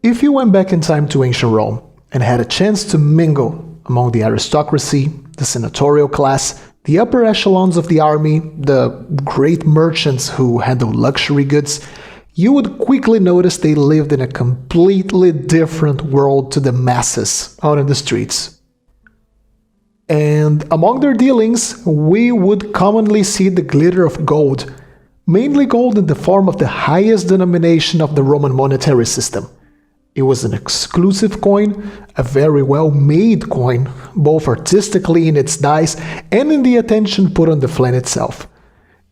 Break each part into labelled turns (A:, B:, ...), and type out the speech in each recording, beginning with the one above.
A: If you went back in time to ancient Rome and had a chance to mingle among the aristocracy, the senatorial class, the upper echelons of the army, the great merchants who handled luxury goods, you would quickly notice they lived in a completely different world to the masses out in the streets. And among their dealings, we would commonly see the glitter of gold, mainly gold in the form of the highest denomination of the Roman monetary system. It was an exclusive coin, a very well-made coin, both artistically in its dice and in the attention put on the flame itself.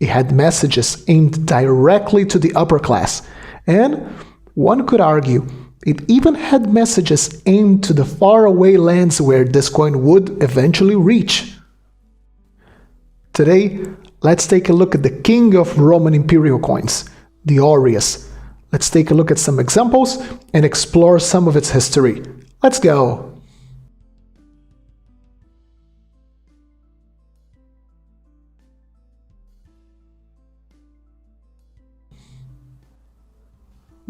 A: It had messages aimed directly to the upper class, and one could argue it even had messages aimed to the faraway lands where this coin would eventually reach. Today, let's take a look at the king of Roman imperial coins, the Aureus. Let's take a look at some examples and explore some of its history. Let's go!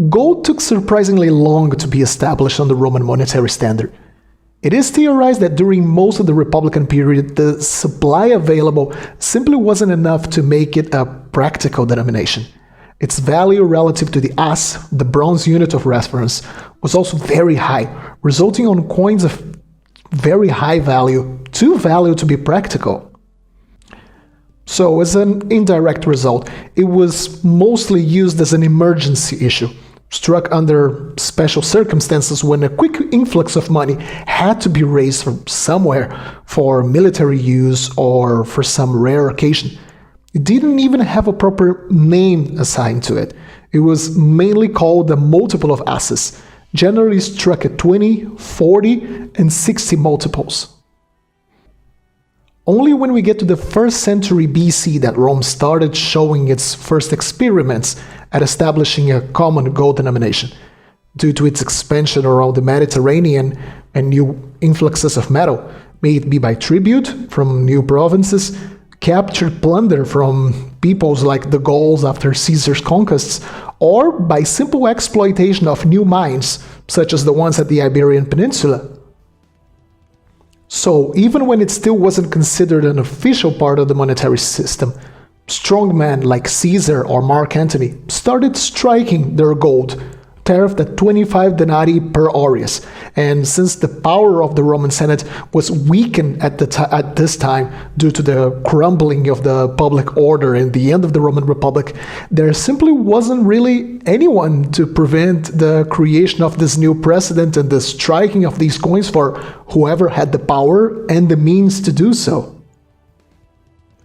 A: Gold took surprisingly long to be established on the Roman monetary standard. It is theorized that during most of the Republican period, the supply available simply wasn't enough to make it a practical denomination. Its value relative to the as, the bronze unit of reference, was also very high, resulting on coins of very high value, too value to be practical. So, as an indirect result, it was mostly used as an emergency issue, struck under special circumstances when a quick influx of money had to be raised from somewhere for military use or for some rare occasion. It didn't even have a proper name assigned to it. It was mainly called a multiple of asses, generally struck at 20, 40, and 60 multiples. Only when we get to the 1st century BC that Rome started showing its first experiments at establishing a common gold denomination. Due to its expansion around the Mediterranean and new influxes of metal, may it be by tribute from new provinces, captured plunder from peoples like the Gauls after Caesar's conquests, or by simple exploitation of new mines, such as the ones at the Iberian Peninsula. So, even when it still wasn't considered an official part of the monetary system, strongmen like Caesar or Mark Antony started striking their gold, tariffed at 25 denarii per Aureus, and since the power of the Roman Senate was weakened at this time due to the crumbling of the public order and the end of the Roman Republic, there simply wasn't really anyone to prevent the creation of this new precedent and the striking of these coins for whoever had the power and the means to do so.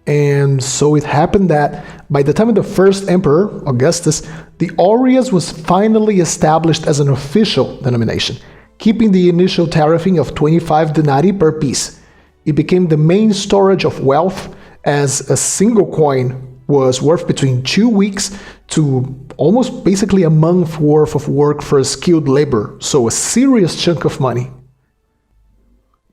A: And so it happened that by the time of the first emperor, Augustus, the Aureus was finally established as an official denomination, keeping the initial tariffing of 25 denarii per piece. It became the main storage of wealth, as a single coin was worth between 2 weeks to almost basically a month's worth of work for skilled labor, so a serious chunk of money.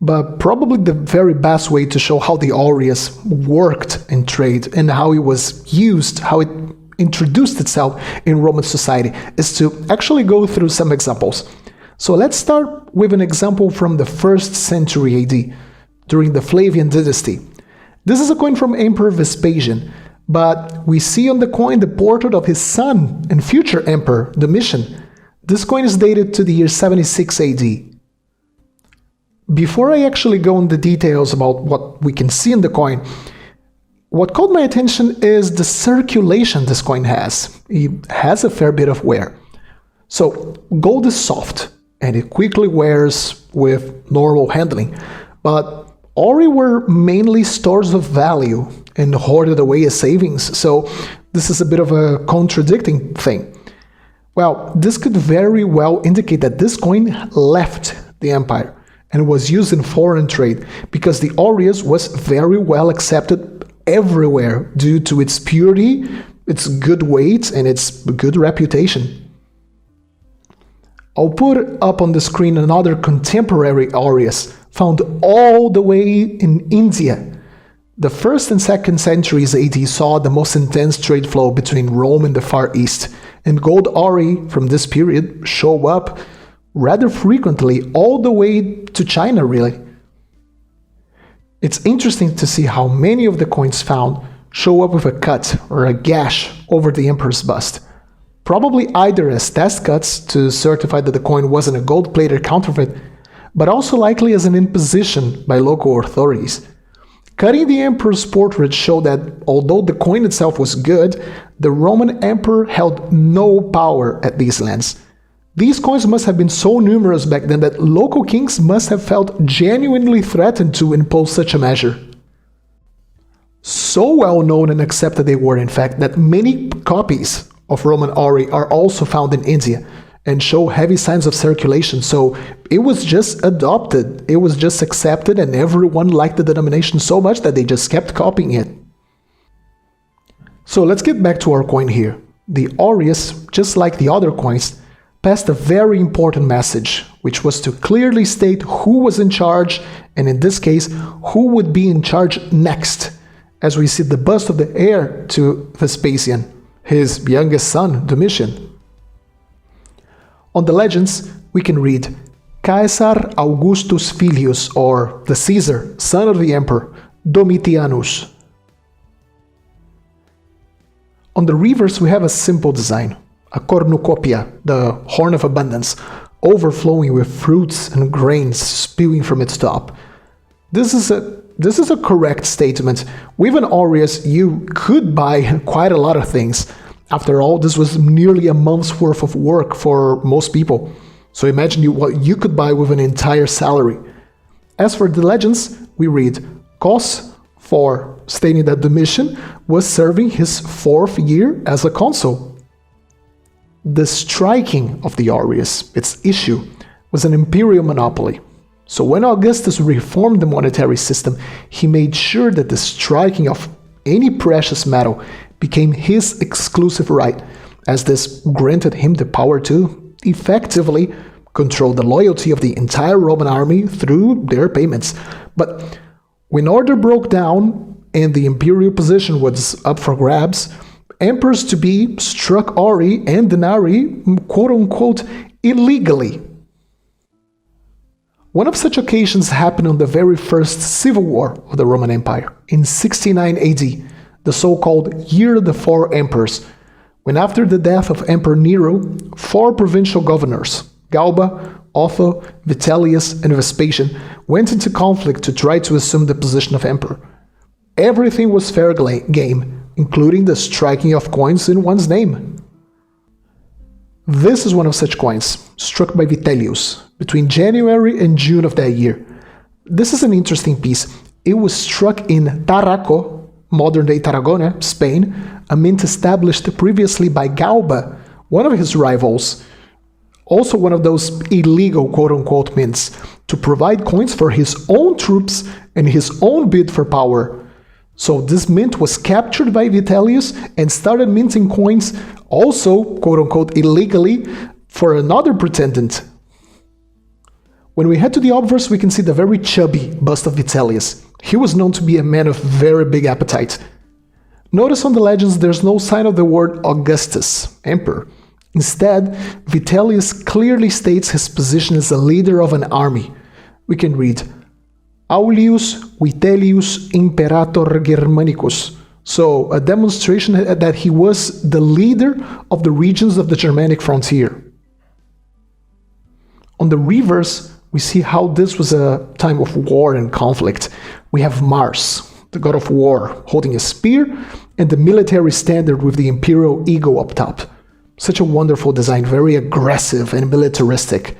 A: But probably the very best way to show how the Aureus worked in trade and how it was used, how it introduced itself in Roman society, is to actually go through some examples. So let's start with an example from the 1st century AD, during the Flavian dynasty. This is a coin from Emperor Vespasian, but we see on the coin the portrait of his son and future emperor, Domitian. This coin is dated to the year 76 AD. Before I actually go into the details about what we can see in the coin, what caught my attention is the circulation this coin has. It has a fair bit of wear. So, gold is soft, and it quickly wears with normal handling, but Auri were mainly stores of value and hoarded away as savings, so this is a bit of a contradicting thing. Well, this could very well indicate that this coin left the empire and was used in foreign trade, because the Aureus was very well accepted everywhere due to its purity, its good weight, and its good reputation. I'll put up on the screen another contemporary Aureus, found all the way in India. The 1st and 2nd centuries AD saw the most intense trade flow between Rome and the Far East, and gold Auri from this period show up rather frequently all the way to China, really. It's interesting to see how many of the coins found show up with a cut or a gash over the emperor's bust, probably either as test cuts to certify that the coin wasn't a gold-plated counterfeit, but also likely as an imposition by local authorities. Cutting the emperor's portrait showed that although the coin itself was good, the Roman emperor held no power at these lands. These coins must have been so numerous back then that local kings must have felt genuinely threatened to impose such a measure. So well known and accepted they were, in fact, that many copies of Roman auri are also found in India and show heavy signs of circulation, so it was just adopted, it was just accepted, and everyone liked the denomination so much that they just kept copying it. So let's get back to our coin here. The Aureus, just like the other coins, passed a very important message, which was to clearly state who was in charge, and in this case, who would be in charge next, as we see the bust of the heir to Vespasian, his youngest son, Domitian. On the legends, we can read, Caesar Augustus Filius, or the Caesar, son of the emperor, Domitianus. On the reverse, we have a simple design, a cornucopia, the horn of abundance, overflowing with fruits and grains spewing from its top. This is a correct statement. With an Aureus, you could buy quite a lot of things. After all, this was nearly a month's worth of work for most people. So imagine what you could buy with an entire salary. As for the legends, we read Cos 4, stating that Domitian was serving his 4th year as a consul. The striking of the Aureus, its issue, was an imperial monopoly. So when Augustus reformed the monetary system, he made sure that the striking of any precious metal became his exclusive right, as this granted him the power to effectively control the loyalty of the entire Roman army through their payments. But when order broke down and the imperial position was up for grabs, emperors-to-be struck auri and denarii, quote-unquote, illegally. One of such occasions happened on the very first civil war of the Roman Empire, in 69 AD, the so-called Year of the Four Emperors, when after the death of Emperor Nero, 4 provincial governors, Galba, Otho, Vitellius, and Vespasian, went into conflict to try to assume the position of emperor. Everything was fair game, including the striking of coins in one's name. This is one of such coins, struck by Vitellius, between January and June of that year. This is an interesting piece. It was struck in Tarraco, modern-day Tarragona, Spain, a mint established previously by Galba, one of his rivals, also one of those illegal quote-unquote mints, to provide coins for his own troops and his own bid for power. So this mint was captured by Vitellius and started minting coins, also quote-unquote illegally, for another pretendant. When we head to the obverse, we can see the very chubby bust of Vitellius. He was known to be a man of very big appetite. Notice on the legends there's no sign of the word Augustus, emperor. Instead, Vitellius clearly states his position as a leader of an army. We can read, Aureus Vitellius Imperator Germanicus. So, a demonstration that he was the leader of the regions of the Germanic frontier. On the reverse, we see how this was a time of war and conflict. We have Mars, the god of war, holding a spear, and the military standard with the imperial eagle up top. Such a wonderful design, very aggressive and militaristic.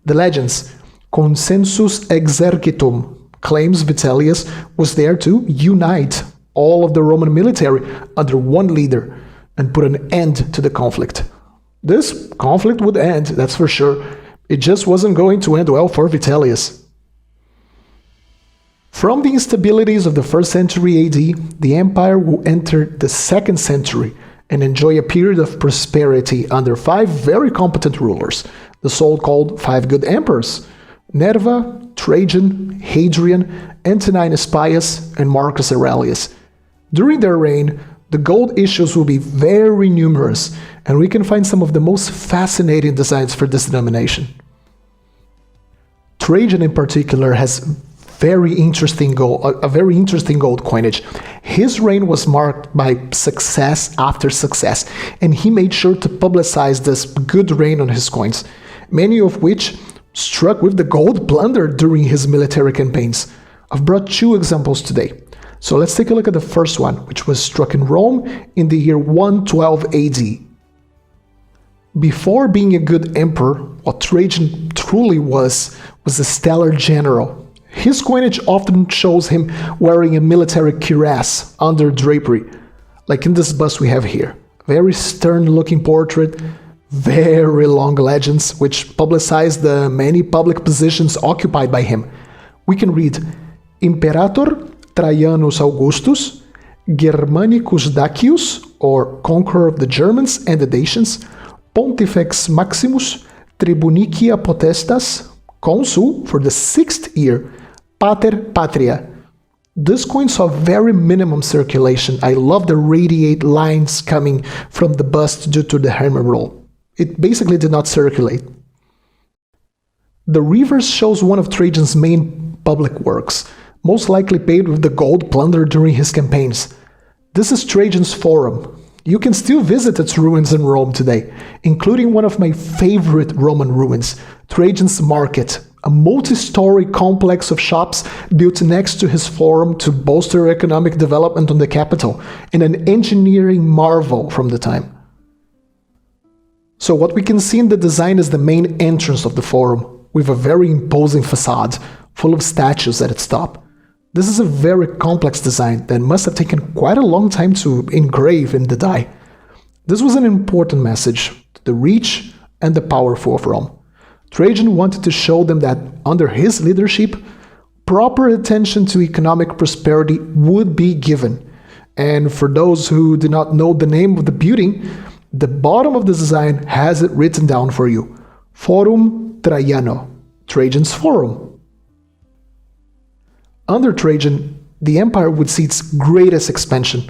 A: The legends, Consensus Exercitum, claims Vitellius was there to unite all of the Roman military under one leader and put an end to the conflict. This conflict would end, that's for sure. It just wasn't going to end well for Vitellius. From the instabilities of the 1st century AD, the empire will enter the 2nd century and enjoy a period of prosperity under 5 very competent rulers, the so-called 5 good emperors: Nerva, Trajan, Hadrian, Antoninus Pius, and Marcus Aurelius. During their reign, the gold issues will be very numerous, and we can find some of the most fascinating designs for this denomination. Trajan in particular has a very interesting gold coinage. His reign was marked by success after success, and he made sure to publicize this good reign on his coins, many of which struck with the gold plundered during his military campaigns. I've brought two examples today. So let's take a look at the first one, which was struck in Rome in the year 112 AD. Before being a good emperor, what Trajan truly was a stellar general. His coinage often shows him wearing a military cuirass under drapery, like in this bust we have here. Very stern-looking portrait, very long legends, which publicize the many public positions occupied by him. We can read, Imperator Traianus Augustus, Germanicus Dacius, or conqueror of the Germans and the Dacians, Pontifex Maximus, Tribunicia Potestas, consul for the 6th year, Pater Patria. This coin saw very minimum circulation. I love the radiate lines coming from the bust due to the hammer roll. It basically did not circulate. The reverse shows one of Trajan's main public works, most likely paid with the gold plundered during his campaigns. This is Trajan's Forum. You can still visit its ruins in Rome today, including one of my favorite Roman ruins, Trajan's Market, a multi-story complex of shops built next to his forum to bolster economic development on the capital, and an engineering marvel from the time. So what we can see in the design is the main entrance of the forum, with a very imposing facade, full of statues at its top. This is a very complex design that must have taken quite a long time to engrave in the die. This was an important message to the rich and the powerful of Rome. Trajan wanted to show them that under his leadership, proper attention to economic prosperity would be given. And for those who do not know the name of the building, the bottom of the design has it written down for you. Forum Traiano, Trajan's Forum. Under Trajan, the empire would see its greatest expansion,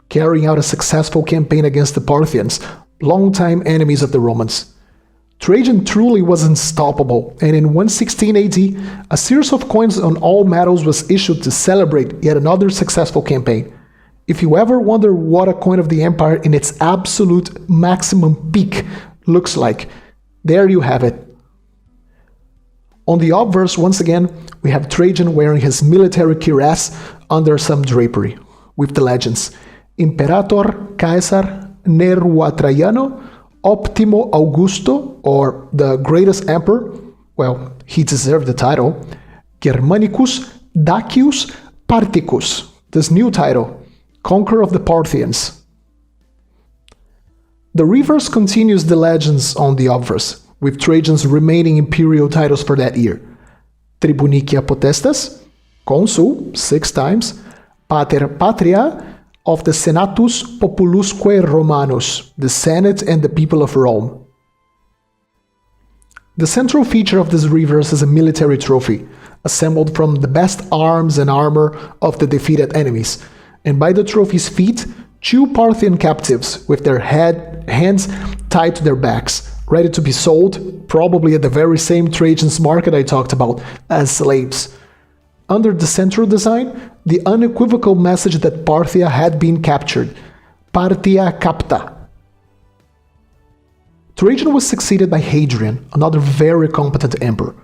A: carrying out a successful campaign against the Parthians, longtime enemies of the Romans. Trajan truly was unstoppable, and in 116 AD, a series of coins on all metals was issued to celebrate yet another successful campaign. If you ever wonder what a coin of the empire in its absolute maximum peak looks like, there you have it. On the obverse, once again, we have Trajan wearing his military cuirass under some drapery, with the legends, Imperator Caesar Nerva Traiano, Optimo Augusto, or the greatest emperor, well, he deserved the title, Germanicus Dacius Particus, this new title, conqueror of the Parthians. The reverse continues the legends on the obverse, with Trajan's remaining imperial titles for that year. Tribunicia Potestas, consul, 6 times, Pater Patria, of the Senatus Populusque Romanus, the Senate and the people of Rome. The central feature of this reverse is a military trophy, assembled from the best arms and armor of the defeated enemies, and by the trophy's feet, 2 Parthian captives with their hands tied to their backs, ready to be sold, probably at the very same Trajan's market I talked about, as slaves. Under the central design, the unequivocal message that Parthia had been captured, Partia Capta. Trajan was succeeded by Hadrian, another very competent emperor.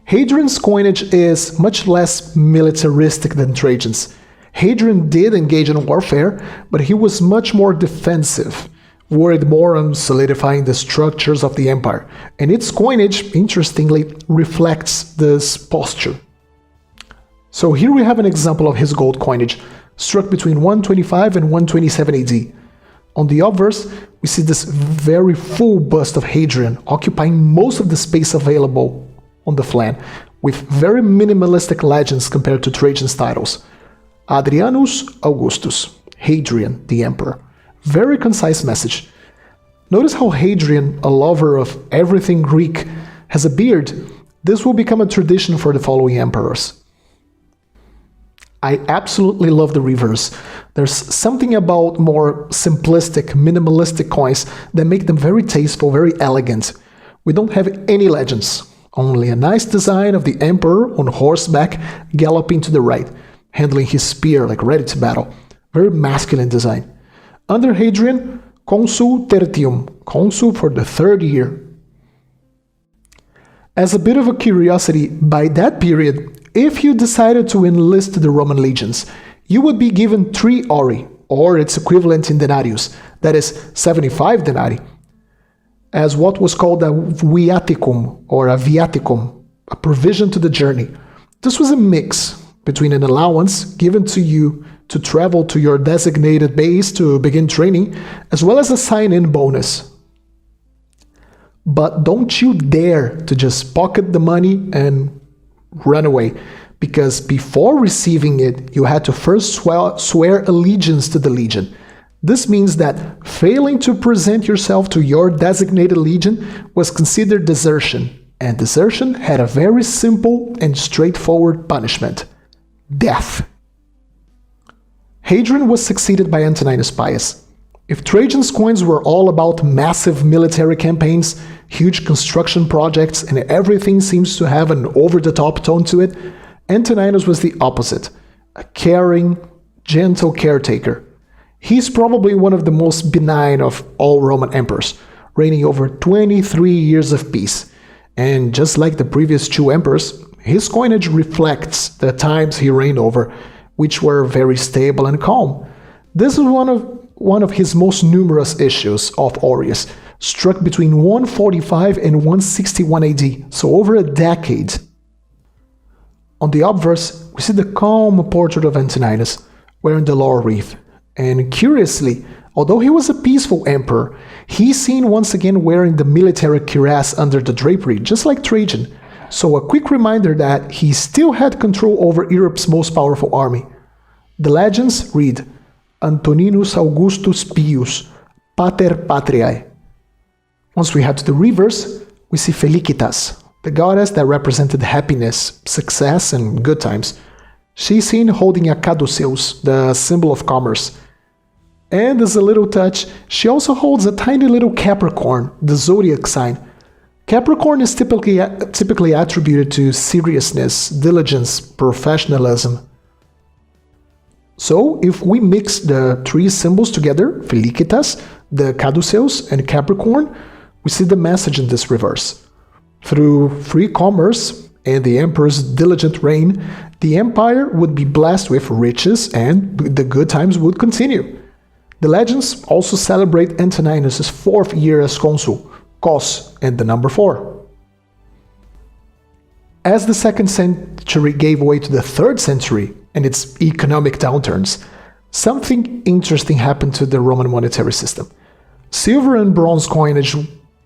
A: Hadrian's coinage is much less militaristic than Trajan's. Hadrian did engage in warfare, but he was much more defensive, worried more on solidifying the structures of the empire, and its coinage, interestingly, reflects this posture. So here we have an example of his gold coinage, struck between 125 and 127 AD. On the obverse, we see this very full bust of Hadrian, occupying most of the space available on the flank, with very minimalistic legends compared to Trajan's titles. Adrianus Augustus, Hadrian, the emperor. Very concise message. Notice how Hadrian, a lover of everything Greek, has a beard. This will become a tradition for the following emperors. I absolutely love the reverse. There's something about more simplistic, minimalistic coins that make them very tasteful, very elegant. We don't have any legends Only a nice design of the emperor on horseback galloping to the right, handling his spear like ready to battle. Very masculine design. Under Hadrian, consul tertium, consul for the third year. As a bit of a curiosity, by that period, if you decided to enlist the Roman legions, you would be given 3 auri, or its equivalent in denarius, that is 75 denarii, as what was called a viaticum or a viaticum, a provision to the journey. This was a mix between an allowance given to you to travel to your designated base to begin training, as well as a sign-in bonus. But don't you dare to just pocket the money and run away, because before receiving it, you had to first swear allegiance to the legion. This means that failing to present yourself to your designated legion was considered desertion, and desertion had a very simple and straightforward punishment: death. Hadrian was succeeded by Antoninus Pius. If Trajan's coins were all about massive military campaigns, huge construction projects, and everything seems to have an over-the-top tone to it, Antoninus was the opposite: a caring, gentle caretaker. He's probably one of the most benign of all Roman emperors, reigning over 23 years of peace. And just like the previous 2 emperors, his coinage reflects the times he reigned over, which were very stable and calm. This is one of his most numerous issues of Aureus, struck between 145 and 161 AD, so over a decade. On the obverse, we see the calm portrait of Antoninus, wearing the laurel wreath. And curiously, although he was a peaceful emperor, he's seen once again wearing the military cuirass under the drapery, just like Trajan. So a quick reminder that he still had control over Europe's most powerful army. The legends read, Antoninus Augustus Pius, Pater Patriae. Once we head to the reverse, we see Felicitas, the goddess that represented happiness, success, and good times. She's seen holding a caduceus, the symbol of commerce. And as a little touch, she also holds a tiny little Capricorn, the zodiac sign. Capricorn is typically attributed to seriousness, diligence, professionalism. So if we mix the 3 symbols together, Felicitas, the caduceus, and Capricorn, we see the message in this reverse. Through free commerce and the emperor's diligent reign, the empire would be blessed with riches and the good times would continue. The legends also celebrate Antoninus' 4th year as consul, cos, and the number 4. As the 2nd century gave way to the 3rd century and its economic downturns, something interesting happened to the Roman monetary system. Silver and bronze coinage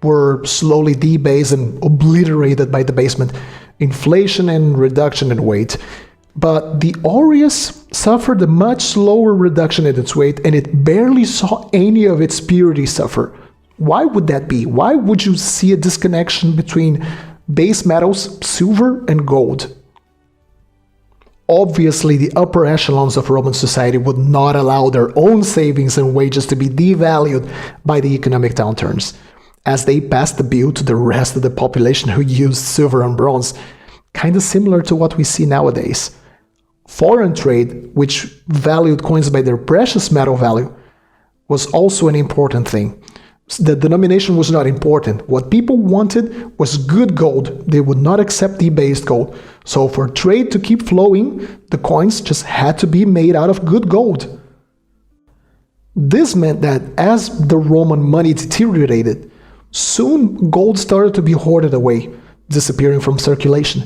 A: were slowly debased and obliterated by debasement, inflation, and reduction in weight. But the Aureus suffered a much slower reduction in its weight, and it barely saw any of its purity suffer. Why would that be? Why would you see a disconnection between base metals, silver, and gold? Obviously, the upper echelons of Roman society would not allow their own savings and wages to be devalued by the economic downturns, as they passed the bill to the rest of the population who used silver and bronze, kind of similar to what we see nowadays. Foreign trade, which valued coins by their precious metal value, was also an important thing. The denomination was not important. What people wanted was good gold. They would not accept debased gold. So for trade to keep flowing, the coins just had to be made out of good gold. This meant that as the Roman money deteriorated, soon gold started to be hoarded away, disappearing from circulation,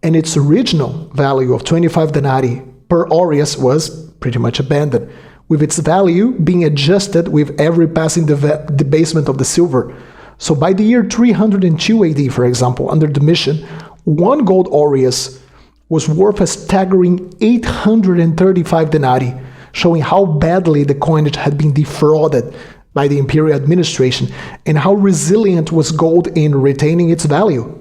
A: and its original value of 25 denarii per Aureus was pretty much abandoned, with its value being adjusted with every passing debasement of the silver. So by the year 302 AD, for example, under Domitian, 1 gold Aureus was worth a staggering 835 denarii, showing how badly the coinage had been defrauded by the imperial administration and how resilient was gold in retaining its value.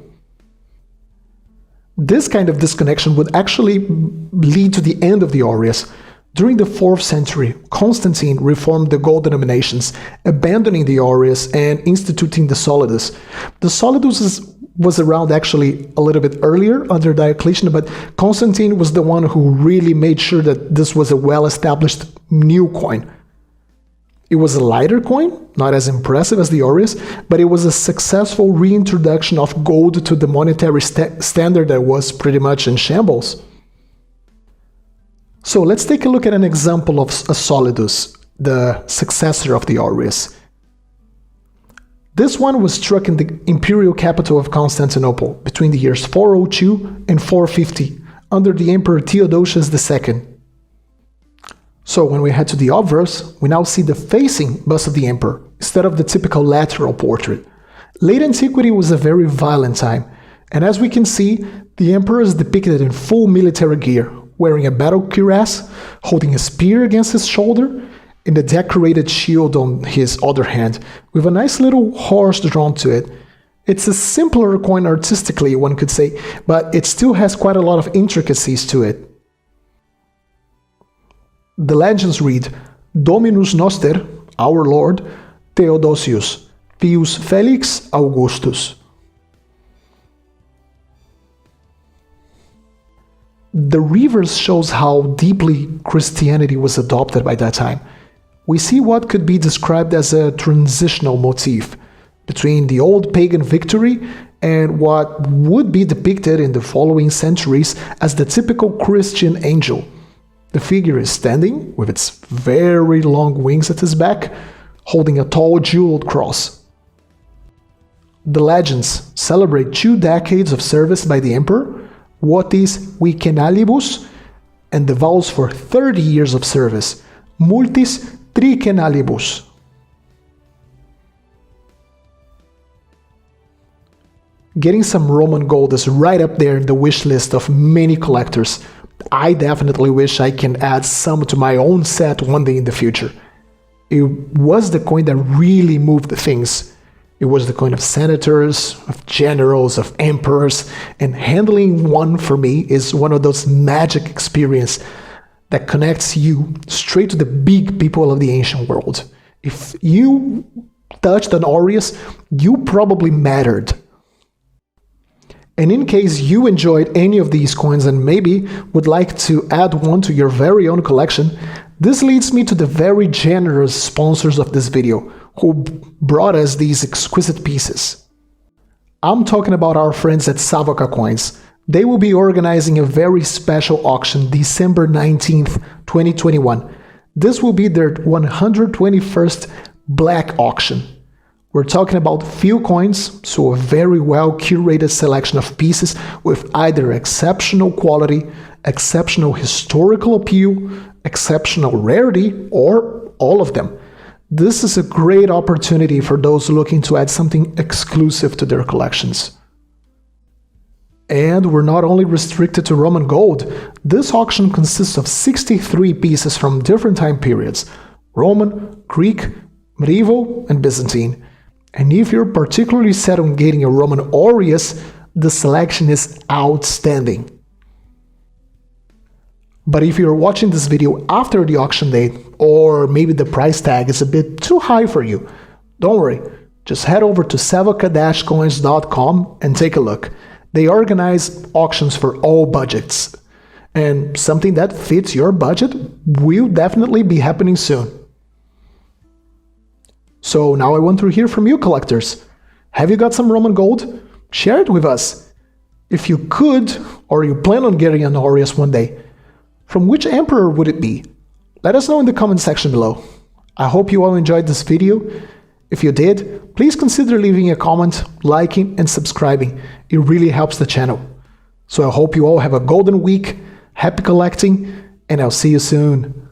A: This kind of disconnection would actually lead to the end of the Aureus. During the 4th century, Constantine reformed the gold denominations, abandoning the Aureus and instituting the solidus. The solidus was around actually a little bit earlier under Diocletian, but Constantine was the one who really made sure that this was a well-established new coin. It was a lighter coin, not as impressive as the Aureus, but it was a successful reintroduction of gold to the monetary standard that was pretty much in shambles. So let's take a look at an example of a Solidus, the successor of the Aureus. This one was struck in the imperial capital of Constantinople between the years 402 and 450 under the Emperor Theodosius II. So when we head to the obverse, we now see the facing bust of the emperor instead of the typical lateral portrait. Late antiquity was a very violent time, and as we can see, the emperor is depicted in full military gear, wearing a battle cuirass, holding a spear against his shoulder, and a decorated shield on his other hand, with a nice little horse drawn to it. It's a simpler coin artistically, one could say, but it still has quite a lot of intricacies to it. The legends read, Dominus Noster, our Lord, Theodosius, Pius Felix Augustus. The reverse shows how deeply Christianity was adopted by that time. We see what could be described as a transitional motif between the old pagan victory and what would be depicted in the following centuries as the typical Christian angel. The figure is standing, with its very long wings at his back, holding a tall jeweled cross. The legends celebrate 2 decades of service by the emperor, votis vicenalibus, and the vows for 30 years of service, multis tricenalibus. Getting some Roman gold is right up there in the wish list of many collectors. I definitely wish I can add some to my own set one day in the future. It was the coin that really moved things. It was the coin of senators, of generals, of emperors, and handling one for me is one of those magic experiences that connects you straight to the big people of the ancient world. If you touched an Aureus, you probably mattered. And in case you enjoyed any of these coins and maybe would like to add one to your very own collection, this leads me to the very generous sponsors of this video, who brought us these exquisite pieces. I'm talking about our friends at Savoca Coins. They will be organizing a very special auction December 19th, 2021. This will be their 121st Black auction. We're talking about few coins, so a very well curated selection of pieces with either exceptional quality, exceptional historical appeal, exceptional rarity, or all of them. This is a great opportunity for those looking to add something exclusive to their collections. And we're not only restricted to Roman gold. This auction consists of 63 pieces from different time periods: Roman, Greek, medieval, and Byzantine. And if you're particularly set on getting a Roman Aureus, the selection is outstanding. But if you're watching this video after the auction date, or maybe the price tag is a bit too high for you, don't worry. Just head over to savoca-coins.com and take a look. They organize auctions for all budgets. And something that fits your budget will definitely be happening soon. So now I want to hear from you, collectors. Have you got some Roman gold? Share it with us. If you could, or you plan on getting an Aureus one day, from which emperor would it be? Let us know in the comment section below. I hope you all enjoyed this video. If you did, please consider leaving a comment, liking, and subscribing. It really helps the channel. So I hope you all have a golden week, happy collecting, and I'll see you soon.